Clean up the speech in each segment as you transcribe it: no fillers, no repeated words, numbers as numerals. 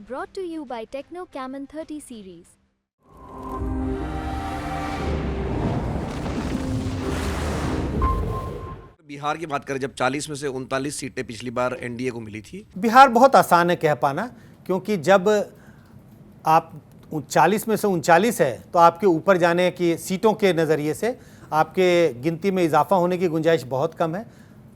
Brought to you by Techno Camon 30 series. Bihar की बात करें, जब 40 में से 39 सीटें पिछली बार एनडीए को मिली थी। बिहार बहुत आसान है कह पाना, क्योंकि जब आप 40 में से 39 है तो आपके ऊपर जाने की सीटों के नज़रिए से आपके गिनती में इजाफा होने की गुंजाइश बहुत कम है।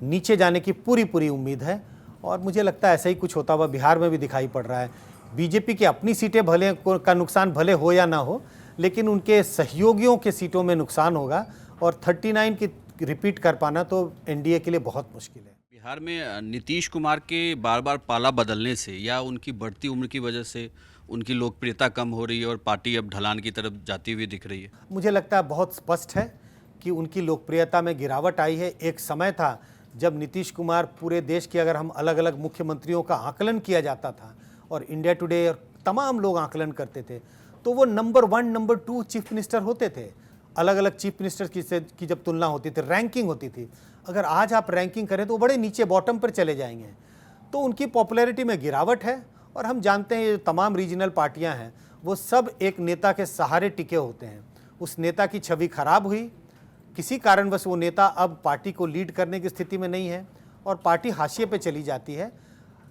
नीचे जाने की पूरी उम्मीद है और मुझे लगता है ऐसा ही कुछ होता हुआ बिहार में भी दिखाई पड़ रहा है। बीजेपी की अपनी सीटें भले का नुकसान भले हो या ना हो, लेकिन उनके सहयोगियों के सीटों में नुकसान होगा और 39 की रिपीट कर पाना तो एनडीए के लिए बहुत मुश्किल है। बिहार में नीतीश कुमार के बार बार पाला बदलने से या उनकी बढ़ती उम्र की वजह से उनकी लोकप्रियता कम हो रही है और पार्टी अब ढलान की तरफ जाती हुई दिख रही है। मुझे लगता है बहुत स्पष्ट है कि उनकी लोकप्रियता में गिरावट आई है। एक समय था जब नीतीश कुमार पूरे देश के अगर हम अलग अलग मुख्यमंत्रियों का आकलन किया जाता था और इंडिया टुडे और तमाम लोग आकलन करते थे, तो वो नंबर 1 नंबर 2 चीफ मिनिस्टर होते थे। अलग अलग चीफ मिनिस्टर की जब तुलना होती थी, रैंकिंग होती थी, अगर आज आप रैंकिंग करें तो वो बड़े नीचे बॉटम पर चले जाएंगे। तो उनकी पॉपुलैरिटी में गिरावट है और हम जानते हैं ये तमाम रीजनल पार्टियां हैं वो सब एक नेता के सहारे टिके होते हैं। उस नेता की छवि खराब हुई, किसी कारणवश वो नेता अब पार्टी को लीड करने की स्थिति में नहीं है और पार्टी हाशिए पे चली जाती है।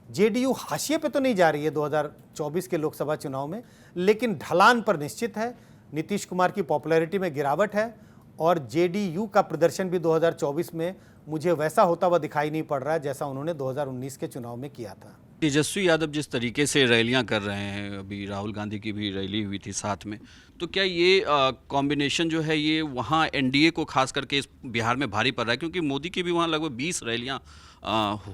जेडीयू हाशिए पे तो नहीं जा रही है 2024 के लोकसभा चुनाव में, लेकिन ढलान पर निश्चित है। नीतीश कुमार की पॉपुलैरिटी में गिरावट है और जेडीयू का प्रदर्शन भी 2024 में मुझे वैसा होता हुआ दिखाई नहीं पड़ रहा है जैसा उन्होंने 2019 के चुनाव में किया था। तेजस्वी यादव जिस तरीके से रैलियां कर रहे हैं, अभी राहुल गांधी की भी रैली हुई थी साथ में, तो क्या ये कॉम्बिनेशन जो है ये वहाँ एनडीए को खास करके इस बिहार में भारी पड़ रहा है? क्योंकि मोदी की भी वहाँ लगभग 20 रैलियां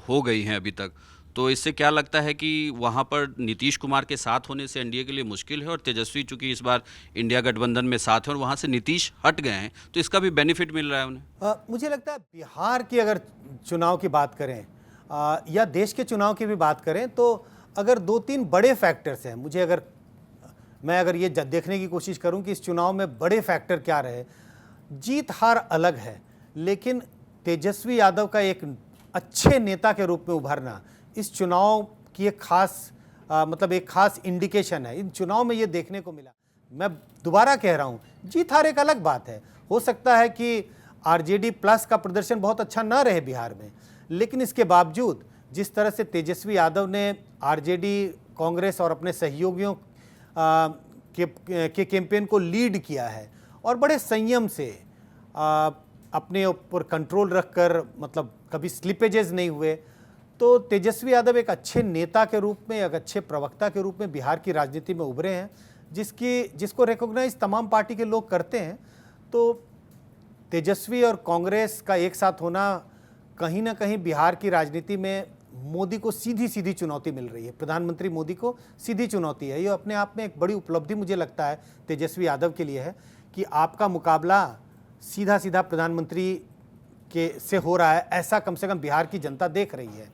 हो गई हैं अभी तक। तो इससे क्या लगता है कि वहाँ पर नीतीश कुमार के साथ होने से एनडीए के लिए मुश्किल है और तेजस्वी चूंकि इस बार इंडिया गठबंधन में साथ है और वहाँ से नीतीश हट गए हैं, तो इसका भी बेनिफिट मिल रहा है उन्हें? मुझे लगता है बिहार की अगर चुनाव की बात करें या देश के चुनाव की भी बात करें तो अगर 2-3 बड़े फैक्टर्स हैं, मैं अगर ये देखने की कोशिश करूं कि इस चुनाव में बड़े फैक्टर क्या रहे। जीत हार अलग है, लेकिन तेजस्वी यादव का एक अच्छे नेता के रूप में उभरना इस चुनाव की एक खास इंडिकेशन है। इन चुनाव में ये देखने को मिला। मैं दोबारा कह रहा हूँ, जीत हार एक अलग बात है। हो सकता है कि आरजेडी प्लस का प्रदर्शन बहुत अच्छा ना रहे बिहार में, लेकिन इसके बावजूद जिस तरह से तेजस्वी यादव ने आरजेडी, कांग्रेस और अपने सहयोगियों के कैंपेन को लीड किया है और बड़े संयम से अपने ऊपर कंट्रोल रखकर, मतलब कभी स्लिपेजेस नहीं हुए, तो तेजस्वी यादव एक अच्छे नेता के रूप में, एक अच्छे प्रवक्ता के रूप में बिहार की राजनीति में उभरे हैं, जिसको रिकॉग्नाइज तमाम पार्टी के लोग करते हैं। तो तेजस्वी और कांग्रेस का एक साथ होना कहीं ना कहीं बिहार की राजनीति में मोदी को सीधी चुनौती मिल रही है। प्रधानमंत्री मोदी को सीधी चुनौती है। ये अपने आप में एक बड़ी उपलब्धि मुझे लगता है तेजस्वी यादव के लिए है कि आपका मुकाबला सीधा प्रधानमंत्री के से हो रहा है, ऐसा कम से कम बिहार की जनता देख रही है।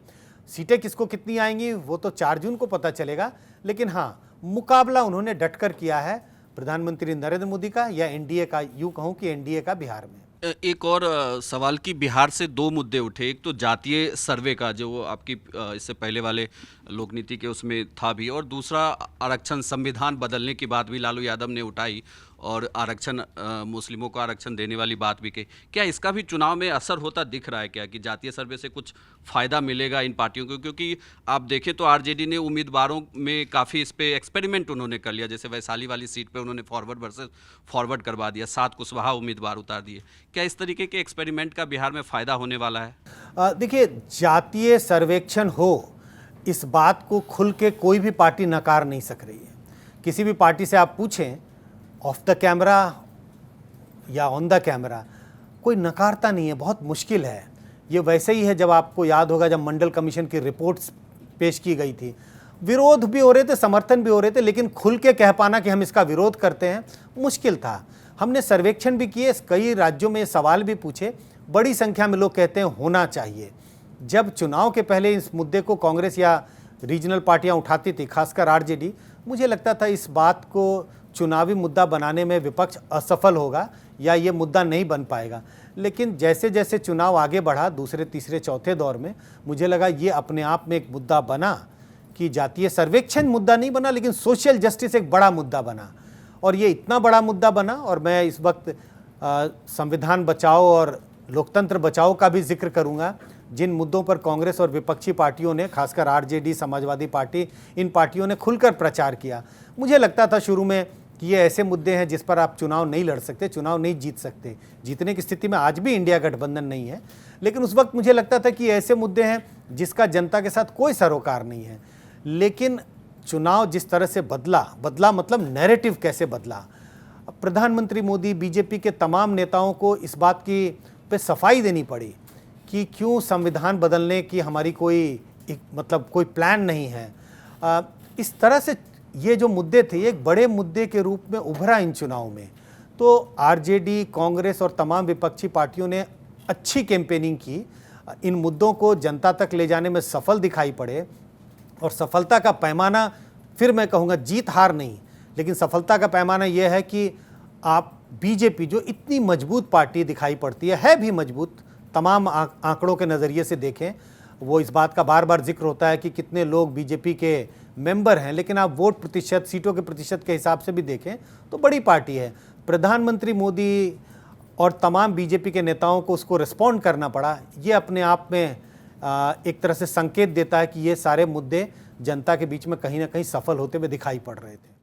सीटें किसको कितनी आएंगी वो तो 4 जून को पता चलेगा, लेकिन हाँ, मुकाबला उन्होंने डटकर किया है प्रधानमंत्री नरेंद्र मोदी का या एनडीए का, यूँ कहूँ कि एनडीए का बिहार में। एक और सवाल की बिहार से 2 मुद्दे उठे। एक तो जातीय सर्वे का, जो आपकी इससे पहले वाले लोकनीति के उसमें था भी, और दूसरा आरक्षण, संविधान बदलने की बात भी लालू यादव ने उठाई और आरक्षण, मुस्लिमों को आरक्षण देने वाली बात भी कही। क्या इसका भी चुनाव में असर होता दिख रहा है क्या, कि जातीय सर्वे से कुछ फ़ायदा मिलेगा इन पार्टियों को? क्योंकि आप देखें तो आरजेडी ने उम्मीदवारों में काफ़ी इस पर एक्सपेरिमेंट उन्होंने कर लिया। जैसे वैशाली वाली सीट पे उन्होंने फॉरवर्ड वर्सेस फॉरवर्ड करवा दिया, 7 कुशवाहा उम्मीदवार उतार दिए। क्या इस तरीके के एक्सपेरिमेंट का बिहार में फ़ायदा होने वाला है? देखिए, जातीय सर्वेक्षण हो, इस बात को खुल के कोई भी पार्टी नकार नहीं सक रही है। किसी भी पार्टी से आप पूछें, ऑफ द कैमरा या ऑन द कैमरा, कोई नकारता नहीं है, बहुत मुश्किल है। ये वैसे ही है, जब आपको याद होगा जब मंडल कमीशन की रिपोर्ट्स पेश की गई थी, विरोध भी हो रहे थे, समर्थन भी हो रहे थे, लेकिन खुल के कह पाना कि हम इसका विरोध करते हैं मुश्किल था। हमने सर्वेक्षण भी किए, कई राज्यों में सवाल भी पूछे, बड़ी संख्या में लोग कहते हैं होना चाहिए। जब चुनाव के पहले इस मुद्दे को कांग्रेस या रीजनल पार्टियां उठाती थी, खासकर आरजेडी, मुझे लगता था इस बात को चुनावी मुद्दा बनाने में विपक्ष असफल होगा या ये मुद्दा नहीं बन पाएगा। लेकिन जैसे जैसे चुनाव आगे बढ़ा, दूसरे, तीसरे, चौथे दौर में मुझे लगा ये अपने आप में एक मुद्दा बना कि जातीय सर्वेक्षण मुद्दा नहीं बना, लेकिन सोशल जस्टिस एक बड़ा मुद्दा बना। और ये इतना बड़ा मुद्दा बना, और मैं इस वक्त संविधान बचाओ और लोकतंत्र बचाओ का भी जिक्र करूंगा, जिन मुद्दों पर कांग्रेस और विपक्षी पार्टियों ने, खासकर आरजेडी, समाजवादी पार्टी, इन पार्टियों ने खुलकर प्रचार किया। मुझे लगता था शुरू में कि ये ऐसे मुद्दे हैं जिस पर आप चुनाव नहीं लड़ सकते, चुनाव नहीं जीत सकते। जीतने की स्थिति में आज भी इंडिया गठबंधन नहीं है, लेकिन उस वक्त मुझे लगता था कि ऐसे मुद्दे हैं जिसका जनता के साथ कोई सरोकार नहीं है। लेकिन चुनाव जिस तरह से बदला मतलब नैरेटिव कैसे बदला, प्रधानमंत्री मोदी, बीजेपी के तमाम नेताओं को इस बात की पे सफाई देनी पड़ी कि क्यों संविधान बदलने की हमारी कोई कोई प्लान नहीं है। इस तरह से ये जो मुद्दे थे, एक बड़े मुद्दे के रूप में उभरा इन चुनाव में। तो आरजेडी, कांग्रेस और तमाम विपक्षी पार्टियों ने अच्छी कैंपेनिंग की, इन मुद्दों को जनता तक ले जाने में सफल दिखाई पड़े। और सफलता का पैमाना, फिर मैं कहूँगा जीत हार नहीं, लेकिन सफलता का पैमाना यह है कि आप बीजेपी जो इतनी मजबूत पार्टी दिखाई पड़ती है भी मजबूत, तमाम आंकड़ों के नज़रिए से देखें, वो इस बात का बार बार जिक्र होता है कि कितने लोग बीजेपी के मेंबर हैं, लेकिन आप वोट प्रतिशत, सीटों के प्रतिशत के हिसाब से भी देखें तो बड़ी पार्टी है। प्रधानमंत्री मोदी और तमाम बीजेपी के नेताओं को उसको रिस्पॉन्ड करना पड़ा। ये अपने आप में एक तरह से संकेत देता है कि ये सारे मुद्दे जनता के बीच में कहीं ना कहीं सफल होते हुए दिखाई पड़ रहे थे।